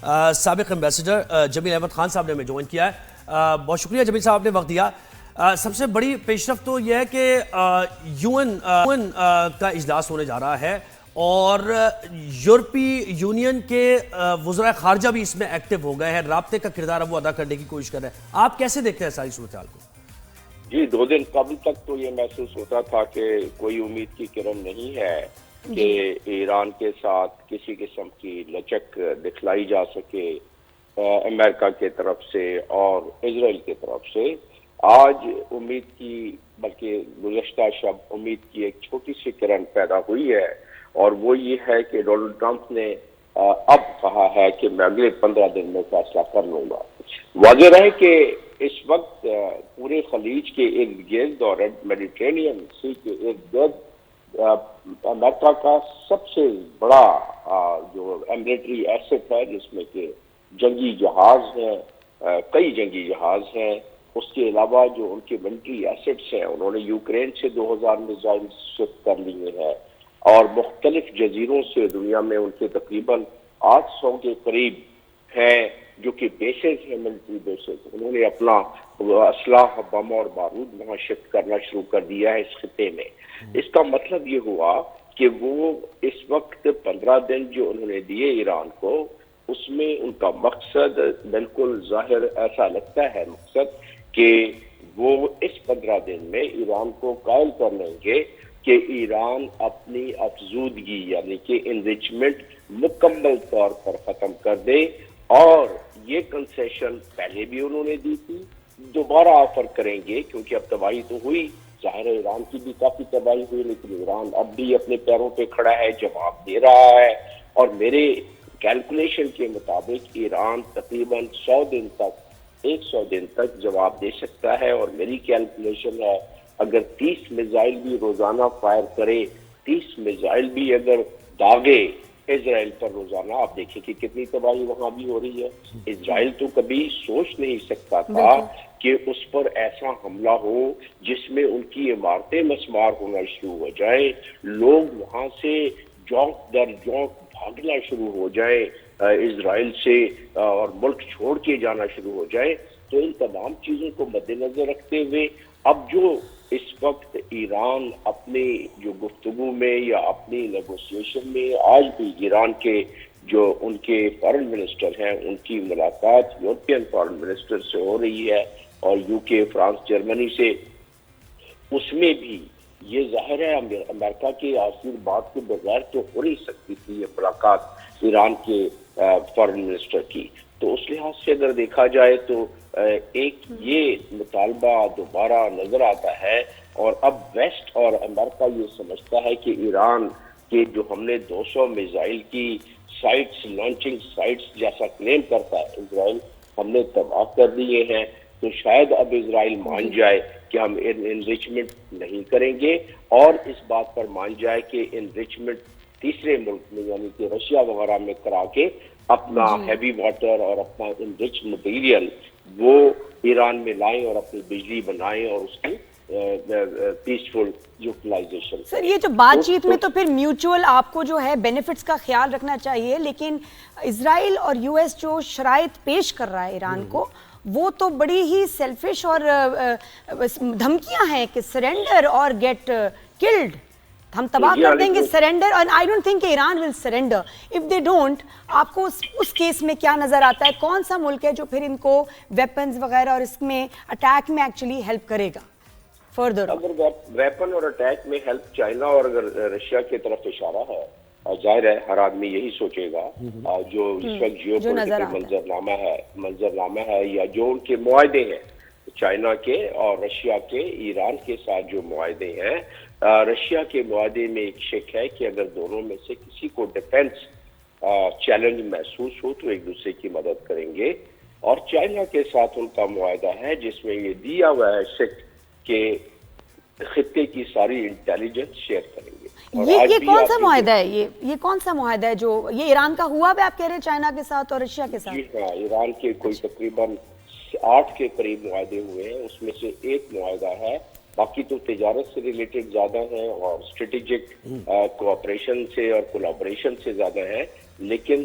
سابق ایمبیسڈر جمیل احمد خان صاحب نے ہمیں جوائن کیا ہے. بہت شکریہ جمیل صاحب، آپ نے وقت دیا. سب سے بڑی پیش رفت تو یہ ہے کہ یو این کا اجلاس ہونے جا رہا ہے اور یورپی یونین کے وزراء خارجہ بھی اس میں ایکٹیو ہو گئے ہیں، رابطے کا کردار اب وہ ادا کرنے کی کوشش کر رہے ہیں. آپ کیسے دیکھتے ہیں ساری صورتحال کو؟ جی 2 دن قبل تک تو یہ محسوس ہوتا تھا کہ کوئی امید کی کرن نہیں ہے کہ ایران کے ساتھ کسی قسم کی لچک دکھلائی جا سکے امریکہ کے طرف سے اور اسرائیل کے طرف سے. آج امید کی، بلکہ گزشتہ شب امید کی ایک چھوٹی سی کرن پیدا ہوئی ہے، اور وہ یہ ہے کہ ڈونلڈ ٹرمپ نے اب کہا ہے کہ میں اگلے 15 دن میں فیصلہ کر لوں گا. واضح رہے کہ اس وقت پورے خلیج کے ارد گرد اور میڈیٹرینین سی کے ارد گرد امریکہ کا سب سے بڑا جو ملٹری ایسٹ ہے، جس میں کہ جنگی جہاز ہیں، کئی جنگی جہاز ہیں. اس کے علاوہ جو ان کے ملٹری ایسٹس ہیں، انہوں نے یوکرین سے 2000 میزائل شفٹ کر لیے ہیں، اور مختلف جزیروں سے دنیا میں ان کے تقریباً 800 کے قریب ہیں جو کہ بیسز ہیں، ملٹری بیسز. انہوں نے اپنا اسلحہ، بم اور بارود وہاں شفٹ کرنا شروع کر دیا ہے اس خطے میں. اس کا مطلب یہ ہوا کہ وہ اس وقت 15 دن جو انہوں نے دیے ایران کو، اس میں ان کا مقصد بالکل ظاہر ایسا لگتا ہے مقصد کہ وہ اس 15 دن میں ایران کو قائل کر لیں گے کہ ایران اپنی افزودگی یعنی کہ انریچمنٹ مکمل طور پر ختم کر دے. اور یہ کنسیشن پہلے بھی انہوں نے دی تھی، دوبارہ آفر کریں گے، کیونکہ اب تباہی تو ہوئی، ظاہر ہے ایران کی بھی کافی تباہی ہوئی، لیکن ایران اب بھی اپنے پیروں پہ کھڑا ہے، جواب دے رہا ہے. اور میرے کیلکولیشن کے مطابق ایران تقریباً 100 دن تک جواب دے سکتا ہے. اور میری کیلکولیشن ہے اگر 30 میزائل بھی روزانہ فائر کرے، 30 میزائل بھی اگر داغے اسرائیل پر روزانہ، آپ دیکھیں کہ کتنی تباہی وہاں بھی ہو رہی ہے. اسرائیل تو کبھی سوچ نہیں سکتا تھا کہ اس پر ایسا حملہ ہو جس میں ان کی عمارتیں مسمار ہونا شروع ہو جائیں، لوگ وہاں سے جونک در جونک بھاگنا شروع ہو جائیں اسرائیل سے، اور ملک چھوڑ کے جانا شروع ہو جائے. تو ان تمام چیزوں کو مد نظر رکھتے ہوئے اب جو اس وقت ایران اپنے جو گفتگو میں یا اپنی نیگوسیشن میں، آج بھی ایران کے جو ان کے فارن منسٹر ہیں، ان کی ملاقات یورپین فارن منسٹر سے ہو رہی ہے اور UK، فرانس، جرمنی سے، اس میں بھی یہ ظاہر ہے امریکہ کے آشرواد کے بغیر تو ہو نہیں سکتی تھی یہ ملاقات ایران کے فارن منسٹر کی. تو اس لحاظ سے اگر دیکھا جائے تو ایک یہ مطالبہ دوبارہ نظر آتا ہے. اور اب ویسٹ اور امریکہ یہ سمجھتا ہے کہ ایران کے جو ہم نے 200 میزائل کی سائٹس، لانچنگ سائٹس جیسا کلیم کرتا ہے اسرائیل، ہم نے تباہ کر دیے ہیں، تو شاید اب اسرائیل مان جائے کہ ہم انریچمنٹ نہیں کریں گے، اور اس بات پر مان جائے کہ انریچمنٹ تیسرے ملک میں یعنی کہ رشیا وغیرہ میں کرا کے اپنا ہیوی واٹر اور اپنا انرچ مٹیریل وہ ایران میں لائیں اور اپنی بجلی بنائیں اور اس کی پیسفل یوٹیلائزیشن. سر یہ جو بات چیت میں تو پھر میوچول آپ کو جو ہے بینیفٹس کا خیال رکھنا چاہیے، لیکن اسرائیل اور US جو شرائط پیش کر رہا ہے ایران کو، وہ تو بڑی ہی سیلفش اور دھمکیاں ہیں کہ سرنڈر اور گیٹ کلڈ، ہم تباہ کر دیں گے، سرنڈر. اور آئی ڈونٹ تھنک کہ ایران ول سرنڈر اف دے ڈونٹ. آپ کو اس کیس میں کیا نظر آتا ہے، کون سا ملک ہے جو پھر ان کو ویپنز وغیرہ اور اس میں اٹیک میں ایکچولی ہیلپ کرے گا فردر؟ اگر ویپن اور اٹیک میں ہیلپ چائنا اور اگر رشیا کی طرف اشارہ ہے، ظاہر ہے ہر آدمی یہی سوچے گا. جو اس وقت جیو پولیٹیکل منظرنامہ ہے یا جو ان کے معاہدے ہیں چائنا کے اور رشیا کے، ایران کے ساتھ جو معاہدے ہیں، رشیا کے معاہدے میں ایک شک ہے کہ اگر دونوں میں سے کسی کو ڈیفنس چیلنج محسوس ہو تو ایک دوسرے کی مدد کریں گے. اور چائنا کے ساتھ ان کا معاہدہ ہے جس میں یہ دیا ہوا ہے شک کہ خطے کی ساری انٹیلیجنس شیئر کریں گے. یہ کون سا معاہدہ ہے؟ یہ کون سا معاہدہ ہے جو یہ ایران کا ہوا ہے آپ کہہ رہے ہیں چائنا کے ساتھ اور رشیا کے ساتھ؟ جی ہاں، ایران کے کوئی تقریباً 8 کے قریب معاہدے ہوئے ہیں، اس میں سے ایک معاہدہ ہے، باقی تو تجارت سے ریلیٹڈ زیادہ ہیں اور اسٹریٹجک کوآپریشن سے اور کولابریشن سے زیادہ ہیں. لیکن